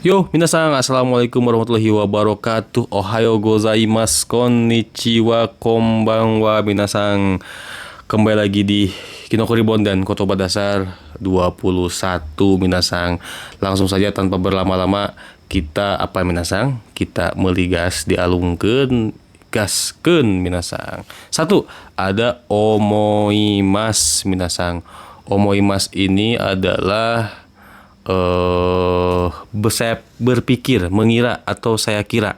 Yo, minasan, assalamualaikum warahmatullahi wabarakatuh. Ohayo gozaimasu, konnichiwa, konbanwa, minasan. Kembali lagi di Kinokuri Bon dan Kotoba Dasar 21, minasan. Langsung saja tanpa berlama-lama kita minasan? Kita meligas dialungkeun gaskeun minasan. Satu, ada omoimas minasan. Omoimas ini adalah saya berpikir, mengira atau saya kira.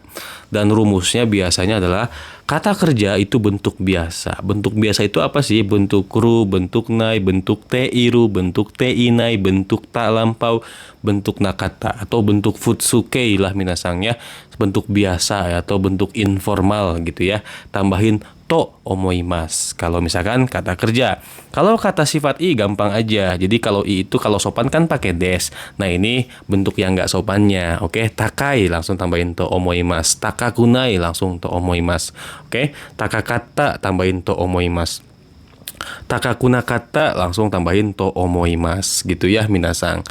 Dan rumusnya biasanya adalah kata kerja itu bentuk biasa. Bentuk biasa itu apa sih? Bentuk ru, bentuk nai, bentuk te iru, bentuk te inai, bentuk tak lampau, bentuk nakata atau bentuk futsukei lah minasangnya, bentuk biasa ya, atau bentuk informal gitu ya. Tambahin to omoimas kalau misalkan kata kerja. Kalau kata sifat i gampang aja. Jadi kalau i itu kalau sopan kan pakai des. Nah ini bentuk yang nggak sopannya. Oke, takai langsung tambahin to omoimas. Takakunai langsung to omoimas. Oke, takakata tambahin to omoimas. Takakunakata langsung tambahin to omoimas gitu ya minasang.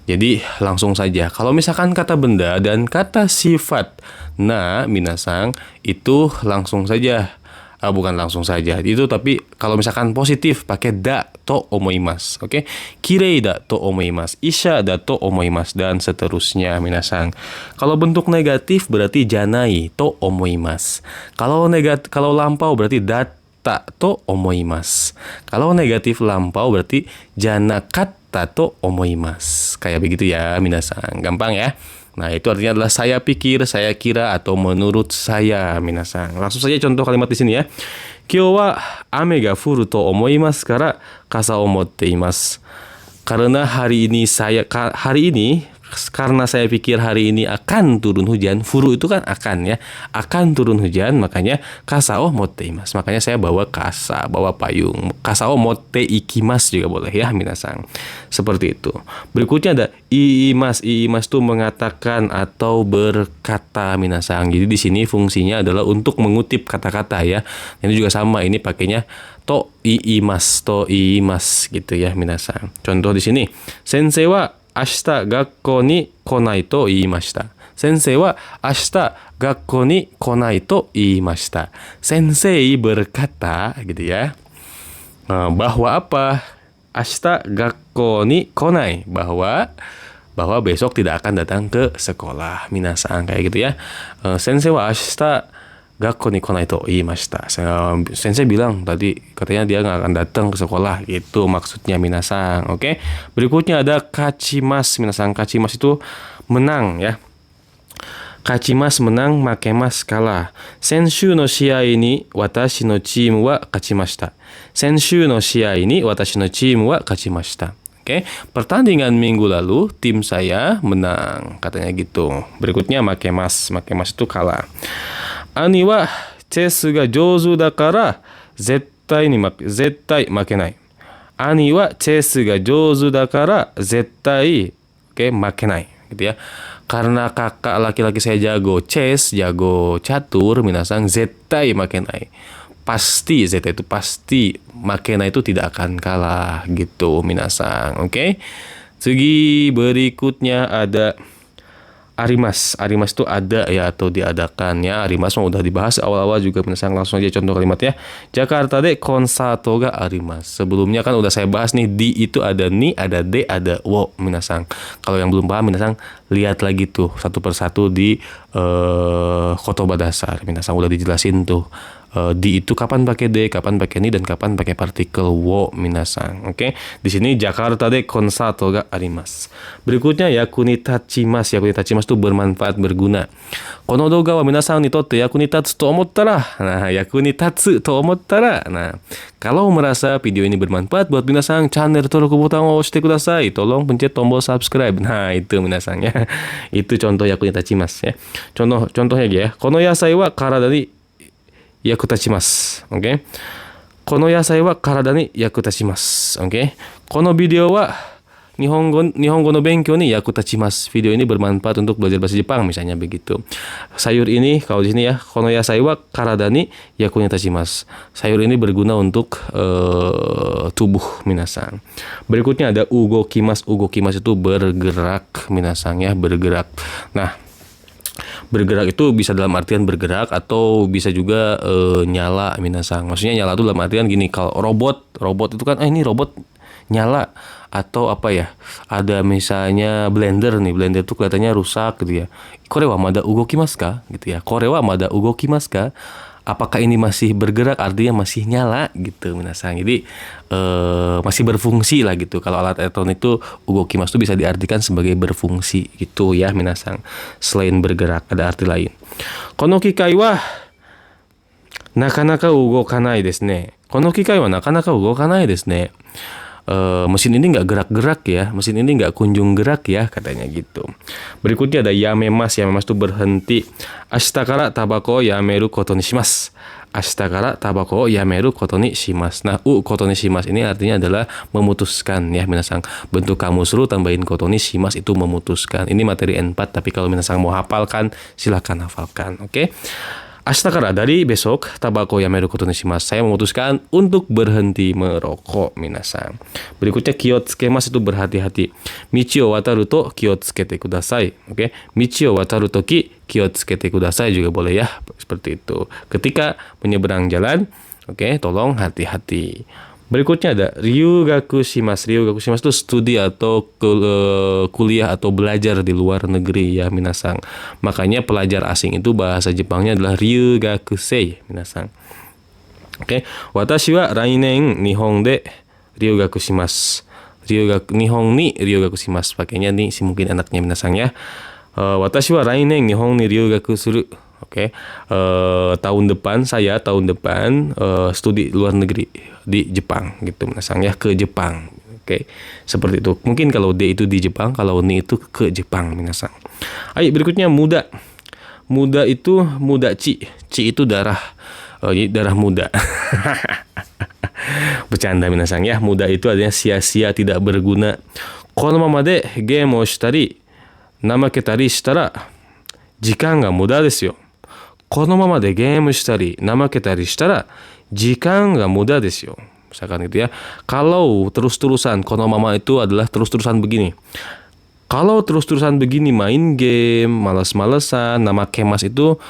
Jadi langsung saja. Kalau misalkan kata benda dan kata sifat, nah minasang itu langsung saja. Bukan langsung saja itu, tapi kalau misalkan positif pakai da to omoimas. Oke, kirei da to omoimas, isha da to omoimas, dan seterusnya minasang. Kalau bentuk negatif berarti janai to omoimas. Kalau lampau berarti datta to omoimas. Kalau negatif lampau berarti janakatta to omoimas. Kayak begitu ya minasang, gampang ya. Nah, itu artinya adalah saya pikir, saya kira, atau menurut saya, minasang. Langsung saja contoh kalimat di sini ya. Kyou wa ame ga furu to omoimasu kara kasa o motte imasu. Karena hari ini karena saya pikir hari ini akan turun hujan. Furu itu kan akan ya, akan turun hujan, makanya kasa o motte imasu. Makanya saya bawa kasa, bawa payung. Kasa o motte ikimasu juga boleh ya minasang. Seperti itu. Berikutnya ada iimas. Iimas itu mengatakan atau berkata minasang. Jadi di sini fungsinya adalah untuk mengutip kata-kata ya. Ini juga sama, ini pakainya to iimas gitu ya minasang. Contoh di sini, sensei wa ashita gakkou ni konai to iimashita. Sensei wa ashita gakkou ni konai to iimashita. Sensei berkata gitu ya, bahwa apa? Ashita gakkou ni konai, bahwa besok tidak akan datang ke sekolah minasang, kayak gitu ya. Sensei wa ashita gakkou ni konai to iimashita. Sensei bilang tadi katanya dia nggak akan datang ke sekolah, itu maksudnya minasang. Oke. Berikutnya ada kachimas minasang. Kachimas itu menang ya. Kachimas menang, makemas kalah. Senshu no shiai ni watashi no chimu wa kachimashita. Senshu no shiai ni watashi no chimu wa kachimashita. Oke, pertandingan minggu lalu tim saya menang, katanya gitu. Berikutnya makemas. Makemas itu kalah. Ani wa chess ga jouzu dakara zettai makenai. Ani wa chess ga jouzu dakara zettai makenai gitu ya. Karena kakak laki-laki saya jago chess, jago catur, minasang zettai makenai. Pasti, zeta itu pasti, makenai itu tidak akan kalah gitu minasang. Oke. Segi berikutnya ada arimas. Arimas itu ada ya atau diadakan ya. Arimas mah udah dibahas awal-awal juga minasang. Langsung aja contoh kalimatnya. Jakarta de konsato ga arimas. Sebelumnya kan udah saya bahas nih, di itu ada ni, ada de, ada wo minasang. Kalau yang belum paham minasang, lihat lagi tuh satu persatu di Kotoba Dasar minasang, udah dijelasin tuh. Di itu kapan pakai de, kapan pakai ni, dan kapan pakai partikel wo minasang. Oke. Di sini Jakarta de konsato ga arimasu. Berikutnya yakunitachimasu. Yakunitachimasu itu bermanfaat, berguna. Kono doga wa minasang ni totte yakunitatsu to omottara. Nah, yakunitatsu to omottara. Nah, kalau merasa video ini bermanfaat buat minasang, channel todoku botan wo oshite kudasai. Tolong pencet tombol subscribe. Nah, itu minasang ya. Itu contoh yakunitachimasu ya. Contohnya ya. Kono yasai wa karada ni yakutachimasu. Oke. Kono yasai wa karada ni yakutachimasu. Oke. Kono video wa Nihongo no benkyou ni yakutachimasu. Video ini bermanfaat untuk belajar bahasa Jepang, misalnya begitu. Sayur ini, kalau di sini ya, kono yasai wa karada ni yakutachimasu. Sayur ini berguna untuk tubuh minasan. Berikutnya ada ugokimasu. Ugokimasu itu bergerak minasan ya, bergerak. Nah, bergerak itu bisa dalam artian bergerak atau bisa juga nyala minasan. Maksudnya nyala itu dalam artian gini, kalau robot itu kan ini robot nyala, atau apa ya, ada misalnya blender itu kelihatannya rusak gitu ya. Kore wa mada ugokimasu ka gitu ya. Kore wa mada ugokimasu ka? Apakah ini masih bergerak, artinya masih nyala gitu minasan. Jadi masih berfungsi lah gitu. Kalau alat elektronik itu ugokimasu itu bisa diartikan sebagai berfungsi gitu ya minasan. Selain bergerak ada arti lain. Kono kikai wa nakanaka ugokanai desu ne. Kono kikai wa nakanaka ugokanai desu ne. Mesin ini nggak gerak-gerak ya, mesin ini nggak kunjung gerak ya, katanya gitu. Berikutnya ada yamemas. Yamemas itu berhenti. Ashita kara tabako yameru koto ni shimasu. Ashita kara tabako yameru koto ni shimasu. Nah, koto ni shimasu ini artinya adalah memutuskan ya minasang. Bentuk kamus ru tambahin koto ni shimasu itu memutuskan. Ini materi N4, tapi kalau minasang mau hafalkan silakan hafalkan, oke? Ashita kara, dari besok, tabako yameru koto ni shimasu. Saya memutuskan untuk berhenti merokok minasan. Berikutnya kiyotsukemasu itu berhati-hati. Michi o wataru to kiyotsukete kudasai. Oke, michi o wataru toki kiyotsukete kudasai juga boleh ya, seperti itu. Ketika menyeberang jalan, oke, tolong hati-hati. Berikutnya ada ryugaku shimasu. Ryugaku shimasu itu studi atau kuliah atau belajar di luar negeri ya minasan. Makanya pelajar asing itu bahasa Jepangnya adalah ryugakusei minasan. Oke, watashi wa rainen Nihon de ryugaku shimasu. Nihon ni ryugaku shimasu. Pakainya nih si mungkin anaknya minasan ya. Watashi wa rainen Nihon ni ryugaku suru. Oke, tahun depan studi luar negeri di Jepang gitu minasang ya, ke Jepang. Oke, seperti itu. Mungkin kalau D itu di Jepang, kalau Ni itu ke Jepang minasang. Ayo berikutnya muda. Muda itu muda Ci. Ci itu darah. Jadi darah muda. Bercanda minasang ya. Muda itu artinya sia-sia, tidak berguna. Kono mama de game o shitari namaketari shitara jikan ga muda desu yo. Kono mama de game shitari namaketari shitara jikan ga muda desu yo. Misalkan gitu ya. Kalau terus-terusan, kono mama itu adalah terus-terusan begini. Kalau terus-terusan begini main game, malas-malesan, nama kemas itu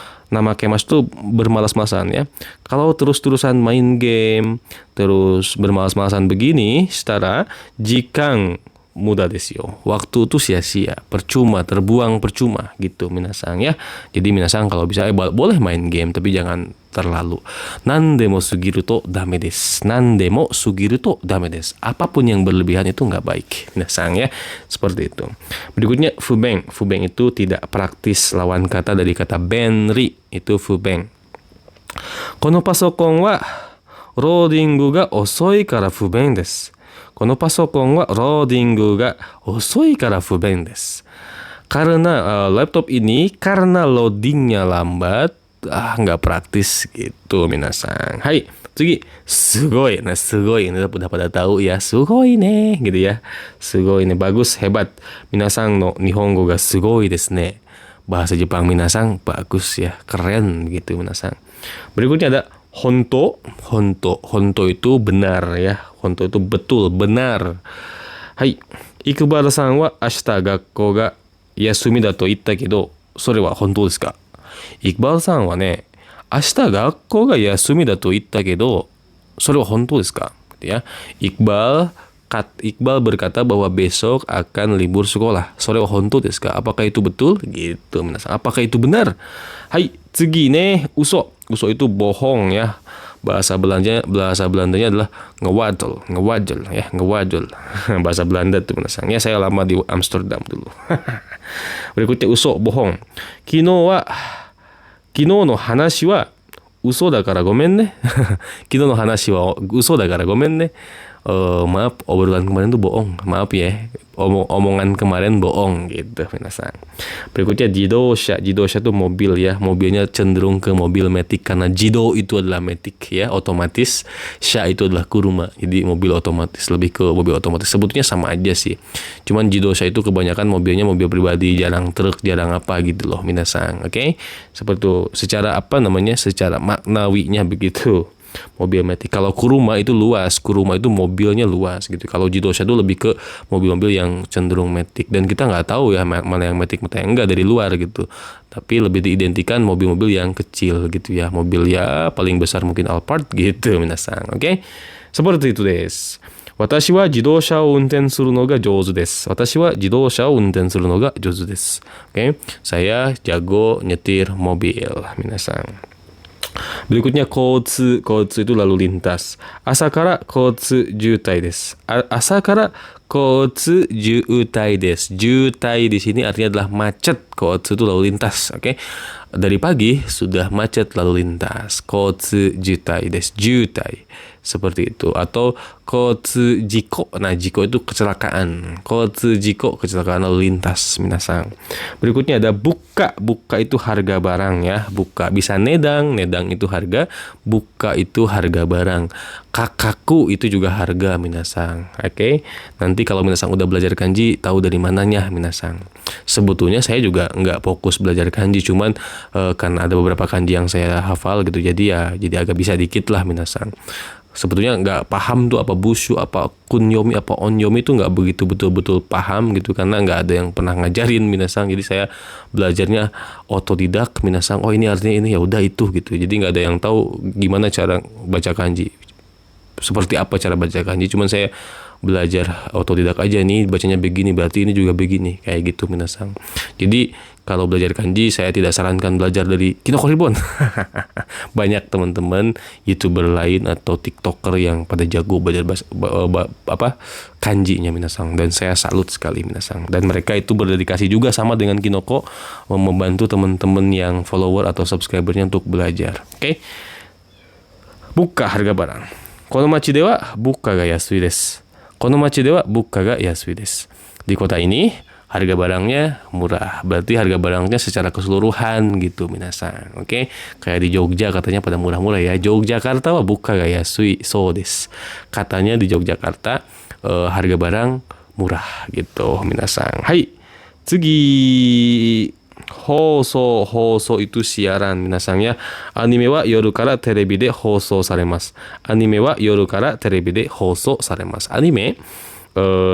bermalas-malasan ya. Kalau terus-terusan main game, terus bermalas-malasan begini, setara jikan muda desu yo. Waktu itu sia-sia, percuma, terbuang percuma gitu minasang ya. Jadi minasang kalau bisa boleh main game tapi jangan terlalu. Nandemo sugiru to dame desu. Nandemo sugiru to dame desu. Apapun yang berlebihan itu nggak baik minasang ya. Seperti itu. Berikutnya fubeng. Fubeng itu tidak praktis, lawan kata dari kata benri itu fubeng. Kono pasokon wa loadingu ga osoi kara fubeng desu. Kono pasokon wa loadingu ga osoi kara fubeng desu. Karena laptop ini karena loadingnya lambat, nggak praktis gitu minasang. Hai, tsugi, sugoi. Nah, sugoi ini udah pada tahu ya, sugoi ne gitu ya. Sugoi ne bagus, hebat. Minasang no nihongo ga sugoi desu ne. Bahasa Jepang minasang bagus ya, keren gitu minasang. Berikutnya ada honto. Honto itu benar ya. Honto itu betul, benar. Hai, Ikubara-san wa ashita gakkou ga yasumi da to itta kedo, sore wa honto desu ka? Iqbal-san wa ne, ashita gakkou ga yasumi da to itta kedo, sore wa honto desu ka? Ya. Iqbal berkata bahwa besok akan libur sekolah. Sore wa honto desu ka? Apakah itu betul? Gitu minasang. Apakah itu benar? Hai, tsugi ne, uso. Uso itu bohong ya. Bahasa Belandanya adalah ngewajel ya, ngewajel. Bahasa Belanda tuh minasang. Ya, saya lama di Amsterdam dulu. Berikutnya uso, bohong. Kino no hanashi wa uso da kara gomen ne. Kino no hanashi wa uso da kara gomen ne. Maaf, obrolan kemarin tuh bohong. Maaf ya. Omongan kemarin bohong gitu, minasan. Berikutnya jidosha. Jidosha tuh mobil ya. Mobilnya cenderung ke mobil matic karena jido itu adalah matic ya, otomatis. Sha itu adalah kuruma. Jadi mobil otomatis, lebih ke mobil otomatis. Sebetulnya sama aja sih. Cuman jidosha itu kebanyakan mobilnya mobil pribadi, jarang truk, jarang apa gitu loh, minasan. Oke? Seperti itu. Secara apa namanya? Secara maknawinya begitu. Mobil matic. Kalau kuruma itu luas, kuruma itu mobilnya luas gitu. Kalau jidosha itu lebih ke mobil-mobil yang cenderung matic, dan kita nggak tahu ya mana yang matic mana yang enggak dari luar gitu. Tapi lebih diidentikan mobil-mobil yang kecil gitu ya, mobil ya paling besar mungkin Alphard gitu, minasan. Oke? Seperti itu des. Watashi wa jidosha o unten suru no ga jouzu desu. Watashi wa jidosha o unten suru no ga jouzu desu. Oke? Saya jago nyetir mobil, minasan. Berikutnya koutsu. Koutsu itu lalu lintas. Asakara koutsu jutai desu. Asakara koutsu jutai desu. Jutai di sini artinya adalah macet. Koutsu itu lalu lintas. Oke. Dari pagi sudah macet lalu lintas. Koutsu jutai desu. Jutai. Seperti itu. Atau koutsu jiko. Nah, jiko itu kecelakaan. Koutsu jiko, kecelakaan lalu lintas, minasan. Berikutnya ada buka. Buka itu harga barang ya. Buka bisa nedang. Nedang itu harga. Buka itu harga barang. Kakaku itu juga harga, minasan. Oke. Nanti kalau minasan udah belajar kanji, tahu dari mananya, minasan. Sebetulnya saya juga nggak fokus belajar kanji, cuman karena ada beberapa kanji yang saya hafal gitu, jadi agak bisa dikit lah, minasan. Sebetulnya nggak paham tuh apa bushu, apa kunyomi, apa onyomi itu nggak begitu betul-betul paham gitu, karena nggak ada yang pernah ngajarin, minasan. Jadi saya belajarnya otodidak, minasan. Oh ini artinya ini, ya udah itu gitu. Jadi nggak ada yang tahu gimana cara baca kanji, seperti apa cara baca kanji. Cuman saya belajar otodidak aja, nih bacanya begini berarti ini juga begini, kayak gitu, minasan. Jadi kalau belajar kanji saya tidak sarankan belajar dari Kinoko Reborn. Banyak teman-teman YouTuber lain atau TikToker yang pada jago belajar kanjinya, minasan, dan saya salut sekali, minasan. Dan mereka itu berdedikasi juga sama dengan Kinoko, membantu teman-teman yang follower atau subscribernya untuk belajar. Oke. Buka harga barang. Kono machi de wa bukka ga yasui desu. Kono machi de wa bukka ga yasui desu. Di kota ini harga barangnya murah. Berarti harga barangnya secara keseluruhan gitu, minasan. Oke. Kayak di Jogja katanya pada murah-murah ya. Yogyakarta wa bukka ga yasui so desu. Katanya di Yogyakarta harga barang murah gitu, minasan. Hai. Tsugi. Hoso itu siaran, minasan ya. Anime wa yoru kara terebi de hoso saremasu. Anime wa yoru kara terebi de hoso saremasu. Anime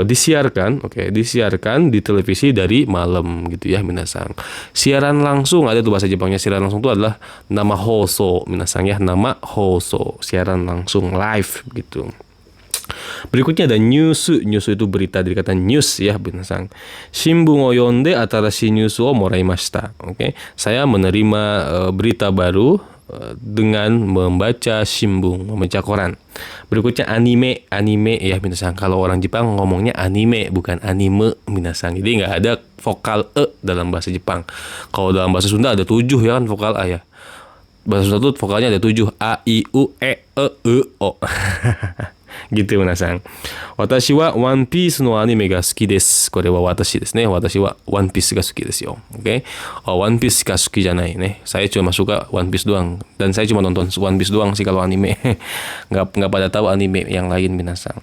disiarkan, disiarkan di televisi dari malam gitu ya, minasan. Siaran langsung ada tuh bahasa Jepangnya. Siaran langsung itu adalah nama hoso, minasan ya. Nama hoso, siaran langsung live gitu. Berikutnya ada news. News itu berita, dari kata news ya, minasan. Shimbun o yonde atarashi news o moraimashita. Oke. Saya menerima berita baru dengan membaca shimbun, membaca koran. Berikutnya anime. Anime ya, minasan. Kalau orang Jepang ngomongnya anime, bukan anime, minasan. Jadi nggak ada vokal e dalam bahasa Jepang. Kalau dalam bahasa Sunda ada 7 ya kan vokal a ya. Bahasa Sunda tuh vokalnya ada 7. A, I, U, E, O. Gitu, minasan. Watashi wa One Piece no anime ga suki desu. Kore wa watashi desu ne. Watashi wa One Piece ga suki desu yo. Oke. One Piece ga suki janai ne. Saya cuma suka One Piece doang. Dan saya cuma nonton One Piece doang sih kalau anime. nggak pada tahu anime yang lain, minasan.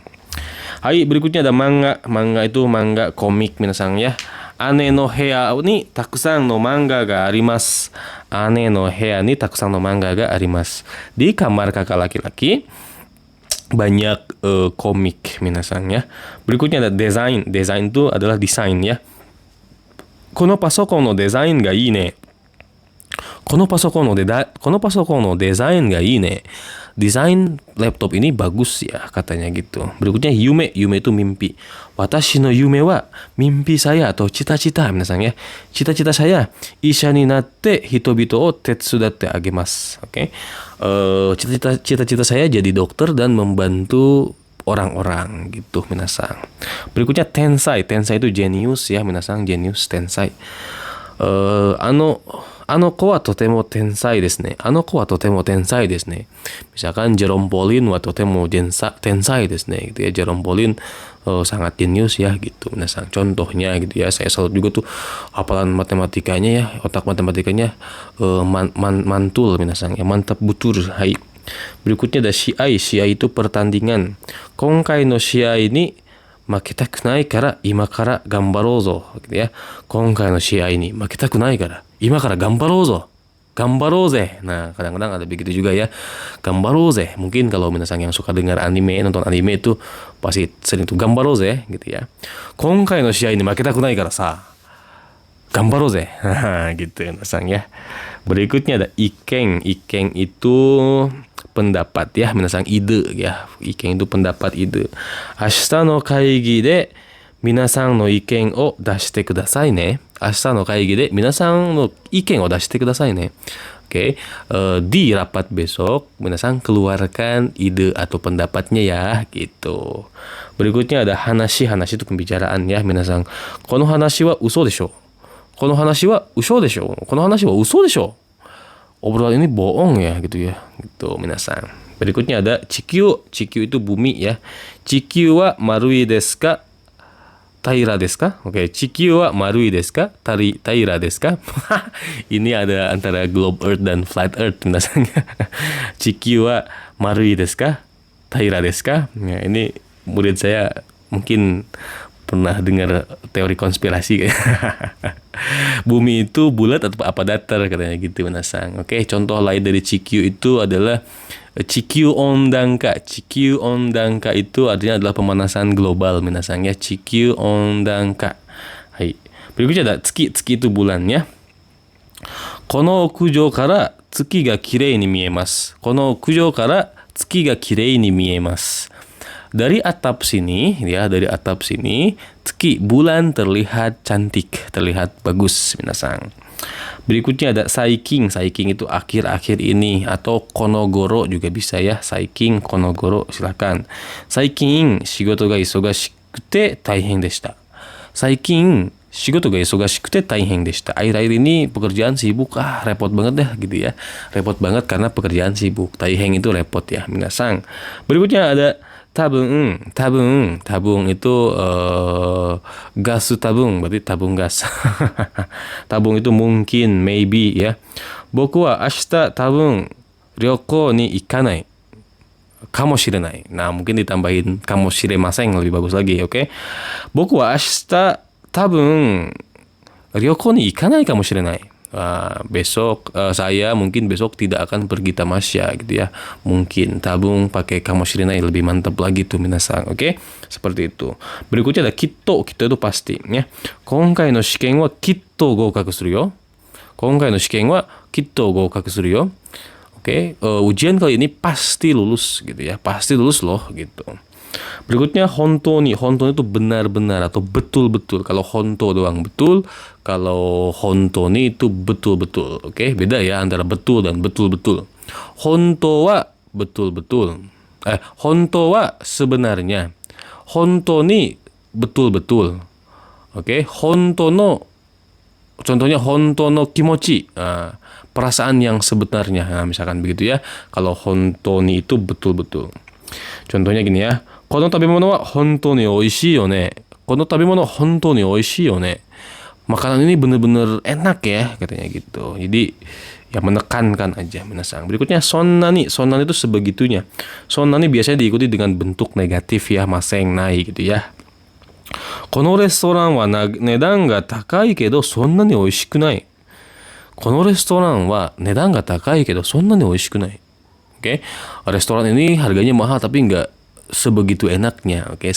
Hai, berikutnya ada manga. Manga itu manga komik, minasan ya. Ane no hea ni takusan no manga ga arimasu. Ane no hea ni takusan no manga ga arimasu. Di kamar kakak laki-laki banyak komik, minasan ya. Berikutnya ada desain. Desain itu adalah desain ya. Kono pasokon no desain ga ii ne. Kono pasokon no desain ga ii ne. Desain laptop ini bagus ya, katanya gitu. Berikutnya yume. Yume itu mimpi. Watashi no yume wa, mimpi saya atau cita-cita, minasan ya. Cita-cita saya, isha ni natte hitobito o tetsudatte agemasu. Oke. Cita-cita saya jadi dokter dan membantu orang-orang gitu, minasan. Berikutnya tensai. Tensai itu jenius ya, minasan. Jenius, tensai. あの子はとても天才ですね。あの子はとても天才ですね. Misalkan Jerome Pauline wa totemo tensai desu ne gitu ya. Jerome Pauline sangat jenius ya gitu. Minasang contohnya gitu ya. Saya salut juga tuh hafalan matematikanya ya, otak matematikanya mantul minasang ya, mantap butur. Hai. Berikutnya ada shiai. Shiai itu pertandingan. Konkai no shiai ni makitaku nai kara ima kara gambarou zo gitu ya. Konkai no shiai ni makitaku nai kara ima kara gambarou zo. Gambaroze. Nah, kadang-kadang ada begitu juga ya. Gambaroze. Mungkin kalau minasang yang suka dengar anime, nonton anime itu pasti sering tuh gambaroze gitu ya. Konkai no shiai ni makitaku nai kara sa. Gambaroze. Gitu minasang ya. Berikutnya ada ikeng. Ikeng itu pendapat ya, minasang ide ya. Ikeng itu pendapat, ide. Ashita no kaigi de minasang no iken o dashite kudasai ne. Ashita no kaigi de minasang no iken o dashite kudasai ne. Oke, di rapat besok minasang keluarkan ide atau pendapatnya ya, gitu. Berikutnya ada hanashi. Hanashi itu pembicaraan ya, minasang. Kono hanashi wa uso desho. Kono hanashi wa uso desho. Kono hanashi wa uso desho. Obrolan ini bohong ya, gitu ya. Gitu, minasang. Berikutnya ada Chikyu. Chikyu itu bumi ya. Chikyu wa marui desu ka? Taira desu ka? Oke, Chikyu wa marui desu ka? Taira desu ka? Ini ada antara globe earth dan flat earth minasang. Chikyu wa marui desu ka? Taira desu ka? Ya, ini murid saya mungkin pernah dengar teori konspirasi. Bumi itu bulat atau apa datar katanya gitu minasang. Oke, contoh lain dari Chikyu itu adalah Chikyu Ondangka. Chikyu Ondangka itu artinya adalah pemanasan global minasang ya. Chikyu Ondangka. Hai. Berikutnya ada tsuki. Tsuki itu bulan ya. Kono okujou kara tsuki ga kirei ni miemasu. Kono okujou kara tsuki ga kirei ni miemasu. Dari atap sini ya, dari atap sini tsuki, bulan terlihat cantik, terlihat bagus minasang. Berikutnya ada saiking. Saiking itu akhir-akhir ini, atau konogoro juga bisa ya. Saiking, konogoro, silakan. Saiking shigoto ga isogashikute taihen deshita. Saiking shigoto ga isogashikute taihen deshita. Akhir-akhir ini pekerjaan sibuk, repot banget dah gitu ya. Repot banget karena pekerjaan sibuk. Taihen itu repot ya minasang. Berikutnya ada tabung. Tabung itu gas tabung, berarti tabung gas. Tabung itu mungkin, maybe ya. Boku wa ashita tabung ryoko ni ikanai. Kamoshirenai. Nah, mungkin ditambahin kamoshiremasen lebih bagus lagi, oke? Boku wa ashita tabung ryoko ni ikanai kamoshirenai. Besok saya mungkin besok tidak akan pergi tamasya gitu ya. Mungkin tabung pakai kamoshirenai lebih mantap lagi tuh minasang. Oke? Seperti itu. Berikutnya ada kitto. Kitto itu pasti ya. Konkai no shiken wa kitto goukaku suru yo. Konkai no shiken wa kitto goukaku suru yo. Oke, ujian kali ini pasti lulus gitu ya. Pasti lulus loh gitu. Berikutnya honto ni. Honto itu benar-benar atau betul-betul. Kalau honto doang betul, kalau honto ni itu betul-betul. Oke, beda ya antara betul dan betul-betul. Honto wa betul-betul. Honto wa sebenarnya. Honto ni betul-betul. Oke, honto no, contohnya honto no kimochi. Perasaan yang sebenarnya. Nah, misalkan begitu ya. Kalau honto ni itu betul-betul. Contohnya gini ya. Kono tabemono wa hontou ni oishii yo ne. Kono tabemono hontou ni oishii yo ne. Makanan ini benar-benar enak ya, katanya gitu. Jadi ya menekankan aja minasang. Berikutnya sonnani. Sonnani itu sebegitunya. Sonnani biasanya diikuti dengan bentuk negatif ya, maseng nai gitu ya. Kono restoran wa nedan ga takai kedo sonnani oishiku nai. Kono restoran wa nedan ga takai kedo sonnani oishiku nai. Oke, restoran ini harganya mahal tapi nggak sebegitu enaknya. Oke,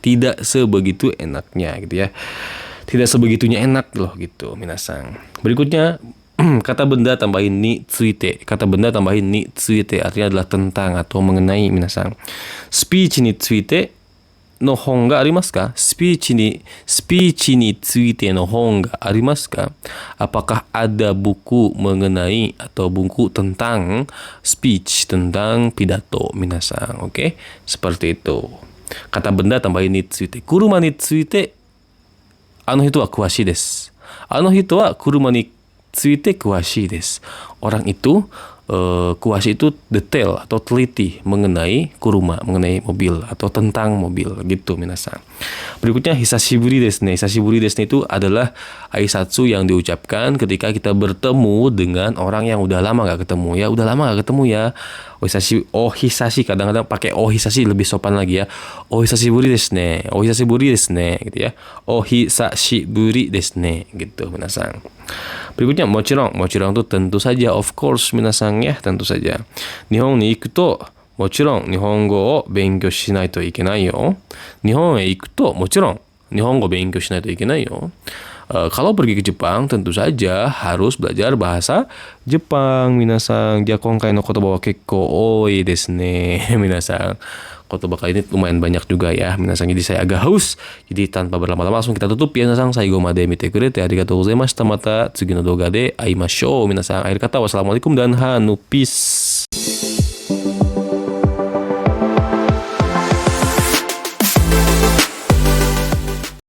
tidak sebegitu enaknya gitu ya. Tidak sebegitunya enak loh gitu minasang. Berikutnya kata benda tambahin ni tsuite. Kata benda tambahin ni tsuite artinya adalah tentang atau mengenai minasang. Speech ni tsuite no hon ga arimasu ka? Speech ni tsuite no hon ga arimasu ka? Apakah ada buku mengenai atau buku tentang speech, tentang pidato minasang. Oke, seperti itu. Kata benda tambahin ni tsuite. Kuruma ni tsuite ano hito wa kuwashii desu. Ano hito wa kuruma ni tsuite kuwashi desu. Orang itu kuwashi itu detail atau teliti mengenai kuruma, mengenai mobil atau tentang mobil gitu minasan. Berikutnya hisashiburi desu ne. Hisashiburi desu ne itu adalah aisatsu yang diucapkan ketika kita bertemu dengan orang yang udah lama gak ketemu ya. Udah lama gak ketemu ya. Hisashi kadang-kadang pakai hisashi lebih sopan lagi ya. Hisashiburi desu ne. Hisashiburi desu ne gitu ya. Hisashiburi desu ne gitu minasan. Berikutnya mochirong itu tentu saja, of course minasan ya, tentu saja. Nihon ni iku to mochirong nihongo o benkyou shinai to ikenai yo. Nihon e iku to mochirong nihongo benkyou shinai to ikenai yo. Kalau pergi ke Jepang tentu saja harus belajar bahasa Jepang minasan. Ja konkai no kotoba wa kekko oi desu ne minasan. Kotoba kali ini lumayan banyak juga ya minasan. Jadi saya agak haus. Jadi tanpa berlama-lama langsung kita tutup ya minasan. Saigo made mite kurete arigatou gozaimashita. Mata tsugi no doga de aimashou minasan. Akhir kata wassalamualaikum dan hanu peace.